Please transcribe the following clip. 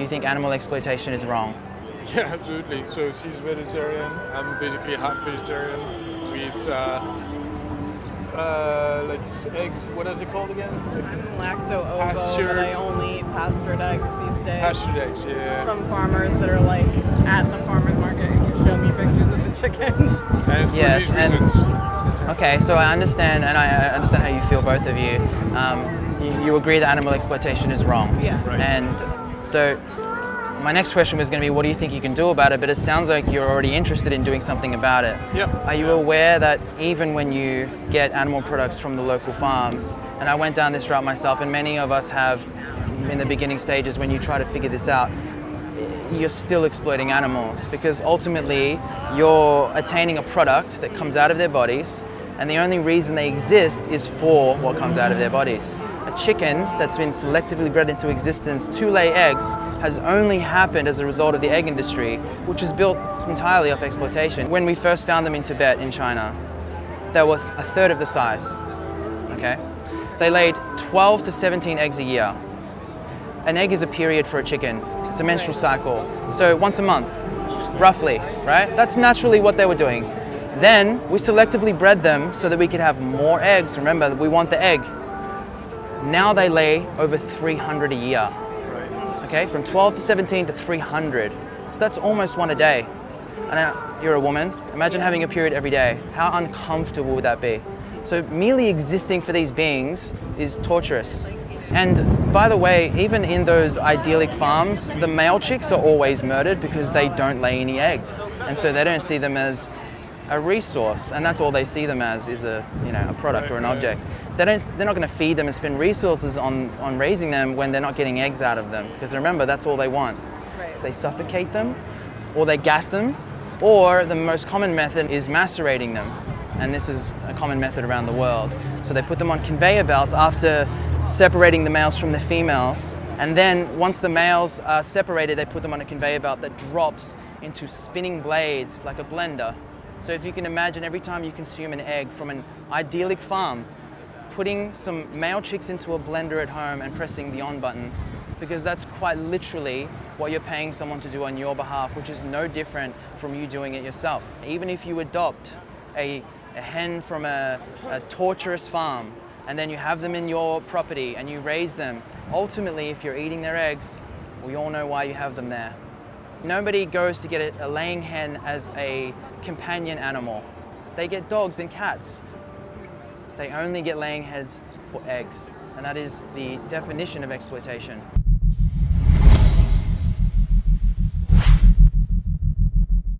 you think animal exploitation is wrong? Yeah, absolutely. So she's vegetarian. I'm basically half vegetarian. We eat like eggs. What is it called again? I'm lacto-ovo, Pastured. but I only eat pastured eggs these days. Pastured eggs, yeah. From farmers that are like at the farmer's market and can show me pictures of the chickens. And for Yes, these and- reasons. Okay, so I understand, and I understand how you feel, both of you. You agree that animal exploitation is wrong. Yeah. Right. And so my next question was going to be, what do you think you can do about it? But it sounds like you're already interested in doing something about it. Yep. Are you aware that even when you get animal products from the local farms, and I went down this route myself, and many of us have in the beginning stages when you try to figure this out, you're still exploiting animals, because ultimately you're attaining a product that comes out of their bodies, and the only reason they exist is for what comes out of their bodies. A chicken that's been selectively bred into existence to lay eggs has only happened as a result of the egg industry, which is built entirely off exploitation. When we first found them in Tibet, in China, they were a third of the size, okay? They laid 12 to 17 eggs a year. An egg is a period for a chicken. It's a menstrual cycle. So once a month, roughly, right? That's naturally what they were doing. Then we selectively bred them so that we could have more eggs. Remember, we want the egg. Now they lay over 300 a year. Okay, from 12 to 17 to 300. So that's almost one a day. And you're a woman, imagine having a period every day. How uncomfortable would that be? So merely existing for these beings is torturous. And by the way, even in those idyllic farms, the male chicks are always murdered because they don't lay any eggs. And so they don't see them as a resource, and that's all they see them as, is a product or an object. They're not going to feed them and spend resources on raising them when they're not getting eggs out of them, because remember, that's all they want. Right. So they suffocate them, or they gas them, or the most common method is macerating them, and this is a common method around the world. So they put them on conveyor belts after separating the males from the females, and then once the males are separated, they put them on a conveyor belt that drops into spinning blades like a blender. So if you can imagine, every time you consume an egg from an idyllic farm, putting some male chicks into a blender at home and pressing the on button, because that's quite literally what you're paying someone to do on your behalf, which is no different from you doing it yourself. Even if you adopt a hen from a torturous farm, and then you have them in your property and you raise them, ultimately, if you're eating their eggs, we all know why you have them there. Nobody goes to get a laying hen as a companion animal. They get dogs and cats. They only get laying hens for eggs, and that is the definition of exploitation.